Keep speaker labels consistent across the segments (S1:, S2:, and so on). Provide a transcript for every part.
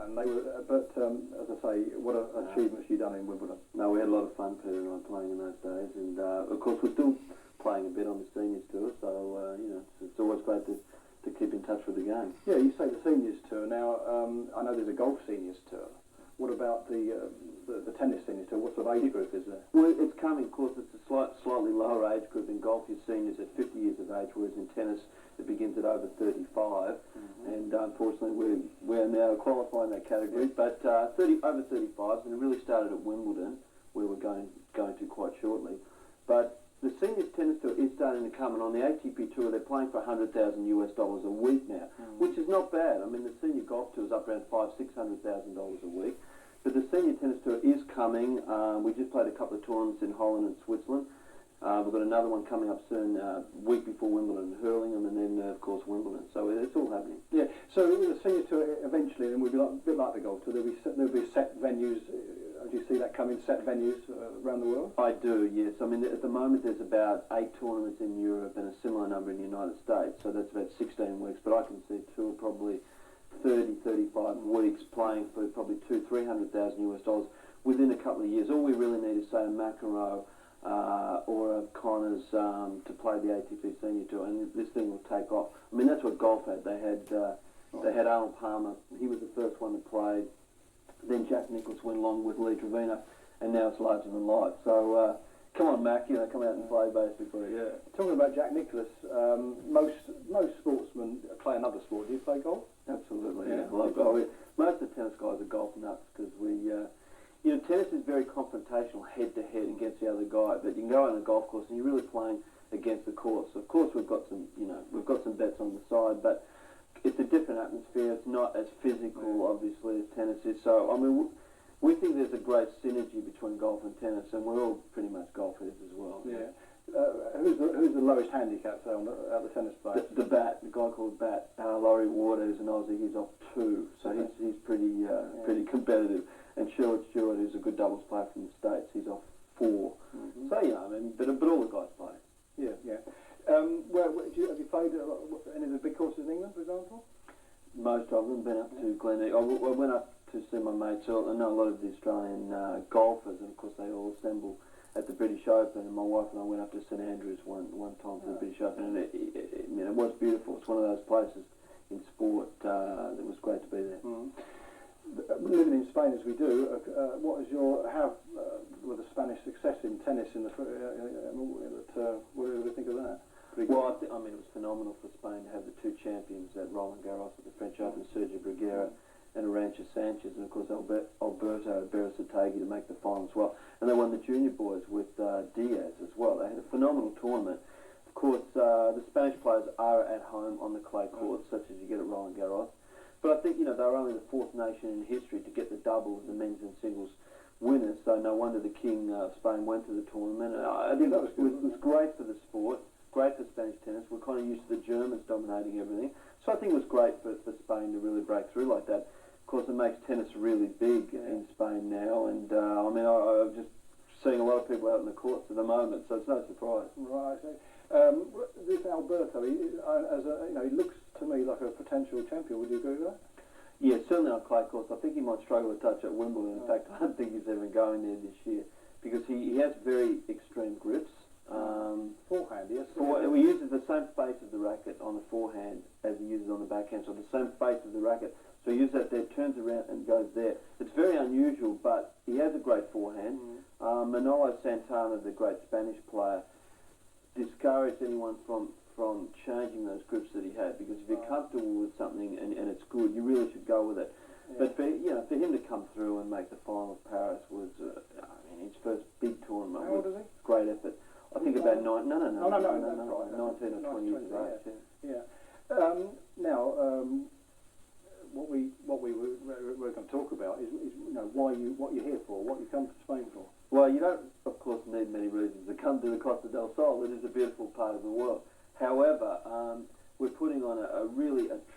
S1: and they were. But as I say, what achievements you done in Wimbledon?
S2: No, we had a lot of fun, Peter and I, playing in those days, and of course we're still playing a bit on the seniors tour. So you know, it's always great to keep in touch with the game.
S1: Yeah, you say the seniors tour. Now I know there's a golf seniors tour. What about the tennis seniors tour? What sort of age group is there?
S2: Well, it's coming. Of course, it's a slightly lower age group. In golf, your seniors at 50 years of age, whereas in tennis it begins at over 35. And unfortunately, we're now qualifying that category. But over 35s, and it really started at Wimbledon, where we're going to quite shortly. But the seniors tennis tour is starting to come, and on the ATP tour, they're playing for $100,000 a week now, which is not bad. I mean, the senior golf tour is up around $500,000-600,000 a week. But the senior tennis tour is coming. We just played a couple of tournaments in Holland and Switzerland. We've got another one coming up soon, week before Wimbledon, Hurlingham, and then, of course, Wimbledon. So it's all happening.
S1: Yeah, so the senior tour eventually, and we'll be a bit like the golf tour, there'll be set venues. Do you see that coming, set venues around the world?
S2: I do, yes. I mean, at the moment there's about 8 tournaments in Europe and a similar number in the United States, so that's about 16 weeks. But I can see two probably 30-35 weeks playing for probably $200,000-300,000 within a couple of years. All we really need is, say, a McEnroe or a Connors to play the ATP Senior Tour, and this thing will take off. I mean, that's what golf had. They had Arnold Palmer. He was the first one to play. Then Jack Nicklaus went along with Lee Trevino, and now it's larger than life. So come on, Mac, come out and play basically. Yeah.
S1: Talking about Jack Nicklaus, most sportsmen play another sport. Do you play golf?
S2: Absolutely. Yeah. I love golf. Most of the tennis guys are golf nuts because tennis is very confrontational, head to head against the other guy. But you can go out on a golf course and you're really playing against the course. Of course, we've got some bets on the side, but it's a different atmosphere. It's not as physical, obviously, as tennis is. So, I mean, we think there's a great synergy between golf and tennis, and we're all pretty much golfers as well.
S1: Yeah. Who's the lowest handicap at the tennis place?
S2: The Bat, the guy called Bat, Laurie Ward, who's an Aussie. He's off 2, so he's pretty competitive. And Sherwood Stewart, who's a good doubles player from the States, he's off 4. So I mean, but all the guys play.
S1: Yeah, yeah. Have you played any of the big courses in England, for example?
S2: Most of them. Been up to Glen. I went up to see my mates. I know a lot of the Australian golfers, and of course they all assemble at the British Open. And my wife and I went up to St Andrews one time for the British Open, and it was beautiful. It's one of those places in sport that was great to be there.
S1: Living in Spain as we do, with the Spanish success in tennis in the what do you think of that?
S2: Well, I mean, it was phenomenal for Spain to have the 2 champions at Roland Garros at the French Open, Sergio Bruguera and Arantxa Sanchez, and of course Alberto Berasategui to make the final as well. And they won the junior boys with Diaz as well. They had a phenomenal tournament. Of course, the Spanish players are at home on the clay courts, such as you get at Roland Garros. But I think, they were only the 4th nation in history to get the doubles, the men's and singles winners, so no wonder the King of Spain went to the tournament. And I think that was great for the sport, great for Spanish tennis. We're kind of used to the Germans dominating everything. So I think it was great for Spain to really break through like that. Of course, it makes tennis really big in Spain now, and I'm just seeing a lot of people out in the courts at the moment, so it's no surprise.
S1: Right. This Alberto, he looks to me like a potential champion. Would you agree with that?
S2: Yeah, certainly on clay courts. I think he might struggle to touch at Wimbledon. In fact, I don't think he's ever going there this year because he has very extreme grips.
S1: Forehand, yes.
S2: He uses the same face of the racket on the forehand as he uses on the backhand, so the same face of the racket. So he uses that there, turns around and goes there. It's very unusual, but he has a great forehand. Manolo Santana, the great Spanish player, discouraged anyone from changing those grips that he had, because if you're comfortable with something and it's good, you really should go with it. Yeah. But for him to come through and make the final of Paris was his first big tournament.
S1: How old is he?
S2: Great effort. I think about 19 or 20 years of age.
S1: Yeah. Now, what we we're going to talk about is what you're here for, what you come to Spain for.
S2: Well, you don't, of course, need many reasons to come to the Costa del Sol. It is a beautiful part of the world. However, we're putting on a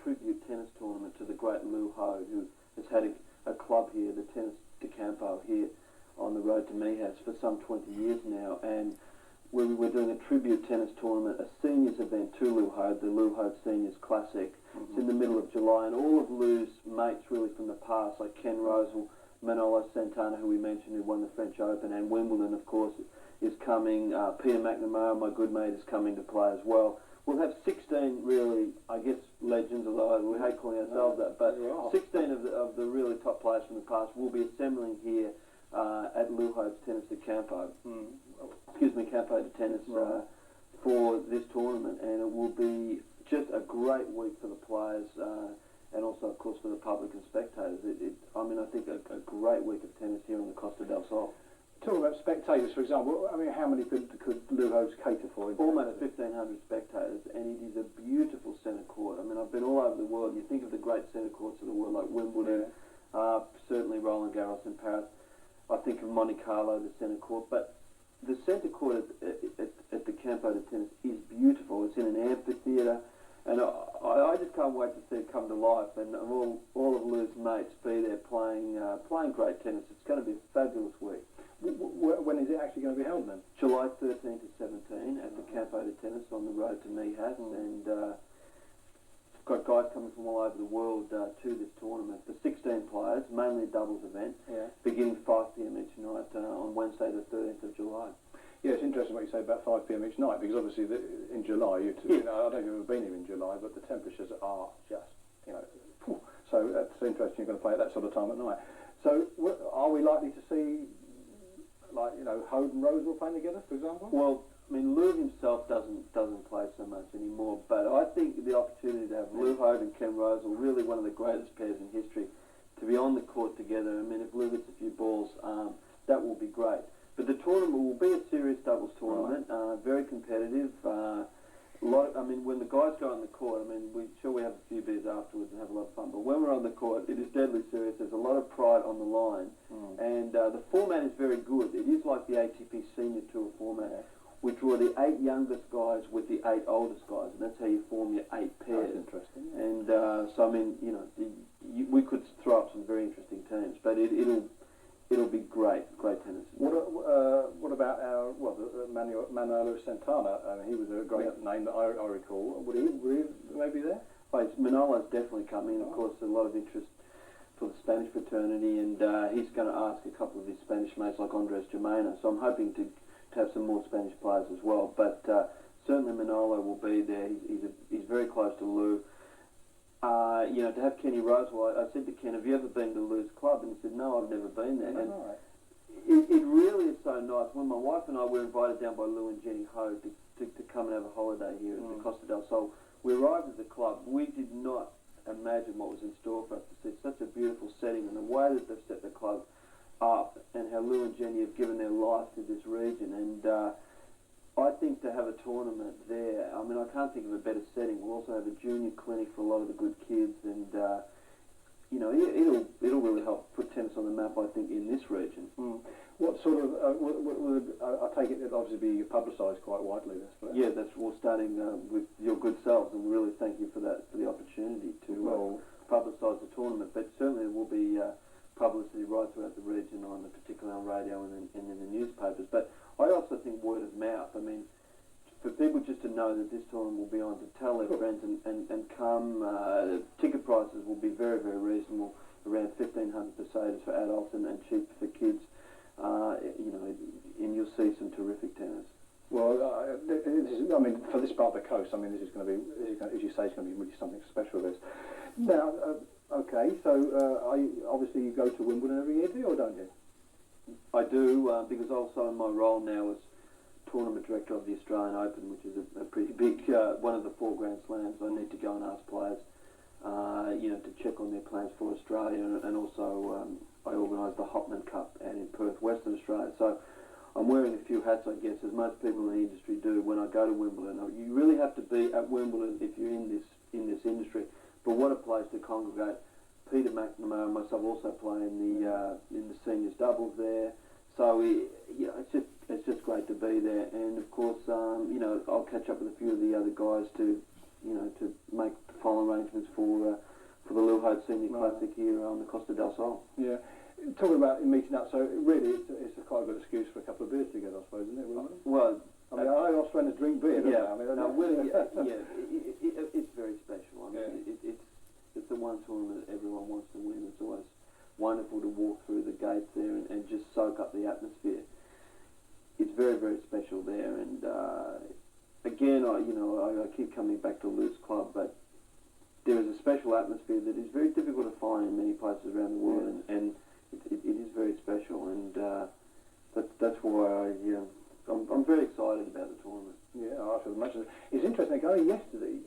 S2: tribute tennis tournament to the great Lew Hoad, who has had a club here, the Tennis de Campo, here on the road to Mijas for some 20 years now. And we're doing a tribute tennis tournament, a seniors event to Lew Hoad, the Lew Hoad Seniors Classic. It's in the middle of July, and all of Lew's mates really from the past, like Ken Rosal, Manolo Santana, who we mentioned, who won the French Open, and Wimbledon, of course, is coming. Peter McNamara, my good mate, is coming to play as well. We'll have 16 really, I guess, legends, although we hate calling ourselves that, but 16 of the really top players from the past will be assembling here at Lew Hoad's Tennis de Campo. Campo de Tennis for this tournament, and it will be just a great week for the players and also, of course, for the public and spectators. I think a great week of tennis here on the Costa del Sol.
S1: Talking about spectators, for example, I mean, how many could Lew Hoad's cater for?
S2: Almost 1,500 spectators, and it is a beautiful centre court. I mean, I've been all over the world. You think of the great centre courts of the world, like Wimbledon, certainly Roland Garros in Paris. I think of Monte Carlo, the centre court, but the centre court at the Campo de Tennis is beautiful. It's in an amphitheatre, and I just can't wait to see it come to life. And all of Lew's mates be there playing great tennis. It's going to be a fabulous week.
S1: When is it actually going to be held then?
S2: July 13 to 17 at the Campo de Tennis on the road to Mijas, and got guys coming from all over the world to this tournament. For 16 players, mainly a doubles event, beginning 5 p.m. each night on Wednesday the 13th of July.
S1: Yeah, it's interesting what you say about 5 p.m. each night, because obviously in July, I don't know if you've ever been here in July, but the temperatures are just, so that's interesting. You're going to play at that sort of time at night. So are we likely to see, Hoad and Rosal playing together, for example?
S2: Well, I mean, Lew himself doesn't play so much anymore, but I think the opportunity to have Lew Hoad and Ken Rosal, really one of the greatest pairs in history, to be on the court together. I mean, if Lew hits a few balls, that will be great. But the tournament will be a serious doubles tournament, very competitive. When the guys go on the court, we have a few beers afterwards and have a lot of fun, but when we're on the court, it is deadly serious. There's a lot of pride on the line, and the format is very good. It is like the ATP Senior Tour format. We draw the 8 youngest guys with the 8 oldest guys, and that's how you form your 8 pairs.
S1: That's interesting.
S2: And we could throw up some very interesting teams, but it'll be great tennis.
S1: What about our Manolo Santana? He was a great name that I recall. Would he maybe there?
S2: Manolo's definitely coming. Of course, a lot of interest for the Spanish fraternity, and he's going to ask a couple of his Spanish mates like Andres Jimena. So I'm hoping to have some more Spanish players as well. But certainly Manolo will be there. He's very close to Lew. To have Kenny Rosewell, I said to Ken, have you ever been to Lew's club? And he said, no, I've never been there. And it really is so nice. When my wife and I were invited down by Lew and Jenny Hoad to come and have a holiday here at the Costa del Sol, we arrived at the club. We did not imagine what was in store for us to see such a beautiful setting, and the way that they've set the club up, and how Lew and Jenny have given their life to this region. And I think to have a tournament there, I can't think of a better setting. We'll also have a junior clinic for a lot of the good kids, and it'll really help put tennis on the map, I think, in this region.
S1: What sort of? I take it it'll obviously be publicised quite widely.
S2: Yeah, we're starting with your good selves, and we really thank you for that, for the opportunity to publicise the tournament. But certainly there will be publicity right throughout the region, particularly on radio and in the newspapers. But I also think word of mouth. For people just to know that this tournament will be on, to tell their friends and come. Ticket prices will be very, very reasonable, around 1,500 Mercedes for adults and cheap for kids. And you'll see some terrific tennis.
S1: Well, for this part of the coast, this is going to be, as you say, it's going to be really something special. This. Now, okay, so obviously you go to Wimbledon every year, do you, or don't you?
S2: I do, because also in my role now as tournament director of the Australian Open, which is a pretty big, one of the 4 Grand Slams. I need to go and ask players, to check on their plans for Australia, and also I organise the Hopman Cup out in Perth, Western Australia. So I'm wearing a few hats, I guess, as most people in the industry do when I go to Wimbledon. You really have to be at Wimbledon if you're in this industry. But what a place to congregate. Peter McNamara and myself also play in the seniors doubles there. So it's just great to be there. And of course, I'll catch up with a few of the other guys to make the final arrangements for the Lew Hoad Senior Classic here on the Costa del Sol. Yeah.
S1: Talking about meeting up, so really it's a quite a good excuse for a couple of beers together, I suppose, isn't it?
S2: Well,
S1: I mean, I know Australians drink beer, don't they? I mean,
S2: it's very special. I mean, it's the one tournament that everyone wants to win. It's always wonderful to walk through the gates there and just soak up the atmosphere. It's very, very special there. And again, I keep coming back to Lew's club, but there is a special atmosphere that is very difficult to find in many places around the world, and it is very special. And that's why I'm very excited about the tournament.
S1: Yeah, I should imagine. It's interesting. Only yesterday,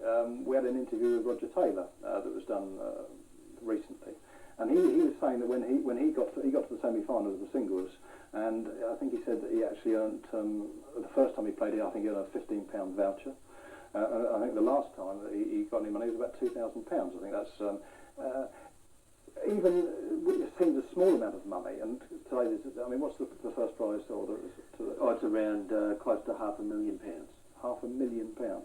S1: we had an interview with Roger Taylor that was done recently, and he was saying that when he got to the semi-final of the singles, and I think he said that he actually earned the first time he played it, I think he earned a £15 voucher. I think the last time that he got any money was about £2,000. I think that's even it seems a small amount of money. And today, I mean, what's the first prize order?
S2: It's around close to £500,000.
S1: £500,000.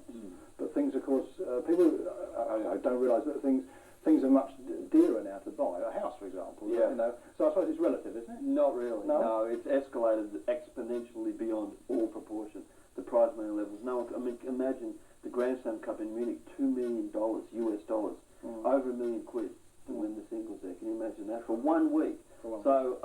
S1: But things, of course, people I don't realise that things are much dearer now to buy. A house, for example.
S2: Yeah.
S1: So I suppose it's relative, isn't it?
S2: Not really. No, it's escalated exponentially beyond all proportion. The prize money levels. I mean, imagine the Grand Slam Cup in Munich, $2 million US dollars, over £1 million to win the singles there. Can you imagine that for 1 week? So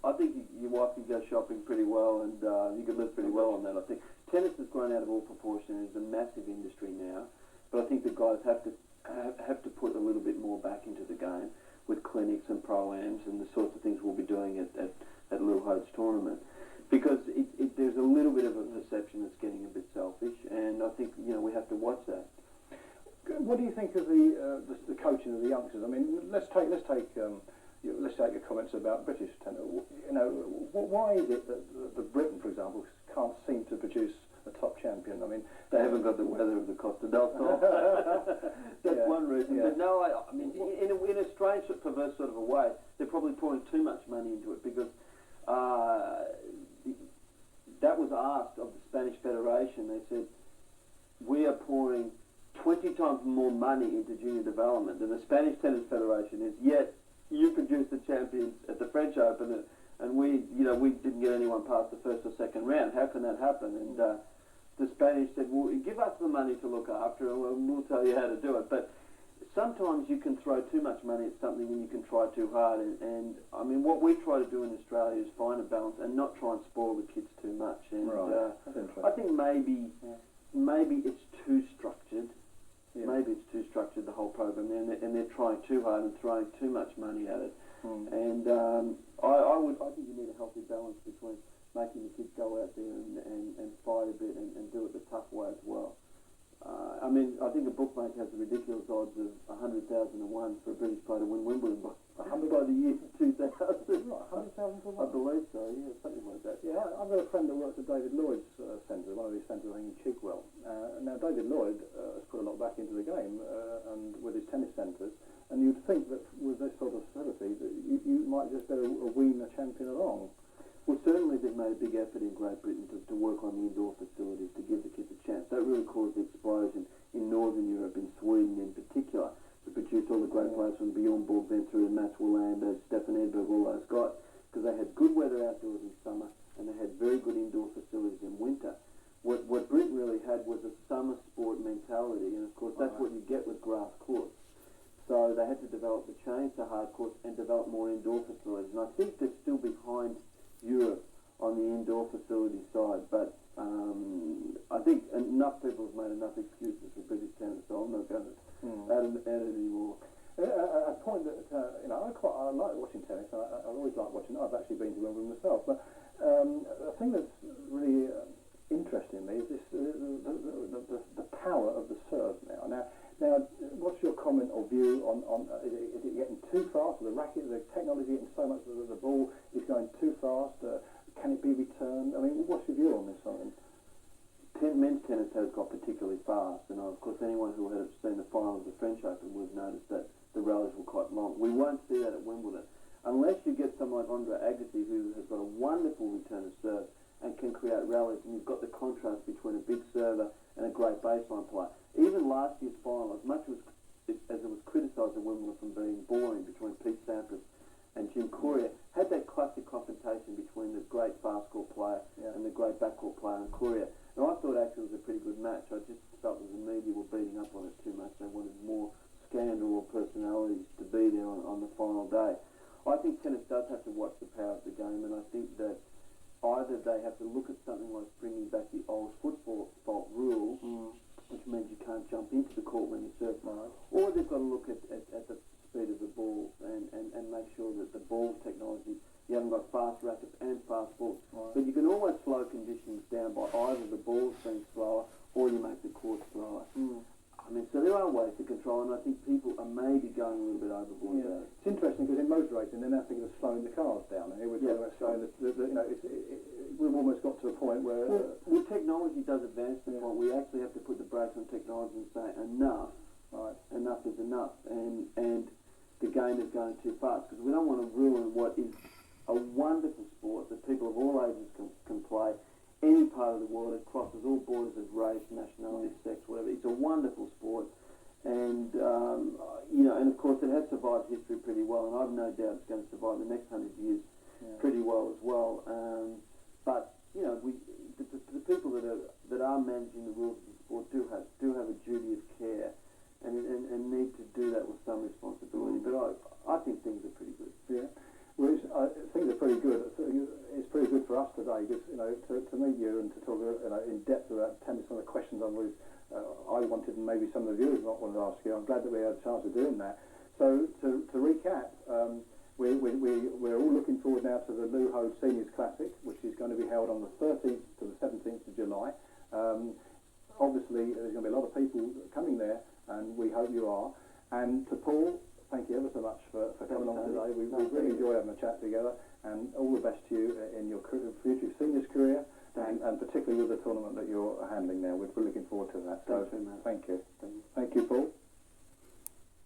S2: I think your wife can go shopping pretty well, and you could live pretty well on that. I think tennis has grown out of all proportion. It's a massive industry now, but I think the guys have to put a little bit more back into the game with clinics and pro-ams and the sorts of things we'll be doing at Lew Hoad's tournament, because there's a little bit of a perception that's getting a bit selfish, and I think we have to watch that.
S1: What do you think of the coaching of the youngsters? I mean, let's take your comments about British tennis. Why is it that Britain, for example, can't seem to produce a top champion? I mean,
S2: they haven't got the weather of the Costa del Sol. That's one reason. Yeah. But no, I mean, in a strange, perverse sort of a way, they're probably pouring too much money into it, because that was asked of the Spanish Federation. They said, we are pouring 20 times more money into junior development than the Spanish Tennis Federation is, yet you produced the champions at the French Open, and we didn't get anyone past the first or second round. How can that happen? And the Spanish said, well, give us the money to look after, and we'll tell you how to do it. But sometimes you can throw too much money at something and you can try too hard. And I mean, what we try to do in Australia is find a balance and not try and spoil the kids too much. And I think maybe it's too structured. Yeah. Maybe it's too structured, the whole program, and they're trying too hard and throwing too much money at it. And I think you need a healthy balance between making the kids go out there and fight a bit and do it the tough way as well. I mean, I think a bookmaker has the ridiculous odds of 100,000 to 1 for a British player to win Wimbledon by the year 2000.
S1: Right, 100,000 to 1?
S2: I believe so, yeah, something like that.
S1: Yeah, I've got a friend that works at David Lloyd's centre, one of his centres, I think, in Chigwell. Now, David Lloyd has put a lot back into the game and with his tennis centres, and you'd think that with this sort of facility that you might just better wean a champion along.
S2: Well, certainly they've made a big effort in Great Britain to work on the indoor facilities to give the kids a chance. That really caused the explosion in Northern Europe, in Sweden in particular, to produce all the great players from Bjorn Borg, then through to Mats Wilander, Stefan Edberg, all those guys, because they had good weather outdoors in summer and they had very good indoor facilities in winter. What Britain really had was a summer sport mentality, and of course that's what you get with grass courts. So they had to develop the change to hard courts and develop more indoor facilities. And I think they're still behind Europe on the indoor facility side, but I think enough people have made enough excuses for British tennis, so I'm not going to add it anymore.
S1: A point that I like watching tennis. I always like watching. I've actually been to Wimbledon myself, but the thing that's really interesting me is this the power of the serve now. Now, what's your comment or view on is it getting too fast? The racket, the technology getting so much that the ball is going too fast? Can it be returned? I mean, what's your view on this?
S2: Men's tennis has got particularly fast, and of course anyone who has seen the final of the French Open would have noticed that the rallies were quite long. We won't see that at Wimbledon unless you get someone like Andre Agassi, who has got a wonderful return of serve and can create rallies, and you've got the contrast between a big server and a great baseline player. Even last year's final, as much as it was criticised at Wimbledon from being boring between Pete Sampras and Jim Courier, had that classic confrontation between the great fast court player and the great backcourt player and Courier. Now I I think tennis does have to watch the power of the game, and I think that either they have to look at something like bringing back the old football rules, which means you can't jump into the court when you serve, or they've got to look at the speed of the ball and make sure that the ball technology, you haven't got fast rackets and fast balls. But you can always slow conditions down by either the balls being slower or you make the court slower. I mean, so there are ways to control, and I think people are maybe going a little bit overboard there.
S1: It's interesting because in motor racing they're now thinking of slowing the cars down, and here we're talking about slowing we've almost got to a point where...
S2: Well, technology does advance to the point we actually have to put the brakes on technology and say, enough, enough is enough, and the game is going too fast, because we don't want to ruin what is a wonderful sport that people of all ages can play. Any part of the world, it crosses all borders of race, nationality, sex, whatever. It's a wonderful sport, and and of course it has survived history pretty well, and I've no doubt it's going to survive the next 100 years pretty well as well. But the people that are managing the rules of the sport do have a duty of care, and need to do that with some responsibility. But I think things are pretty good.
S1: Yeah. Well, things are pretty good. It's pretty good for us today, because to meet you and to talk in depth about tennis, some of the questions I wanted, and maybe some of the viewers might want to ask you. I'm glad that we had a chance of doing that. So to recap, we're all looking forward now to the Lew Hoad Seniors Classic, which is going to be held on the 13th to the 17th of July. Obviously, there's going to be a lot of people coming there, and we hope you are. And to Paul, thank you ever so much for coming on today. We really enjoyed having a chat together, and all the best to you in your future seniors career, and particularly with the tournament that you're handling now. We're looking forward to that. So, thank you. Thank you, Paul.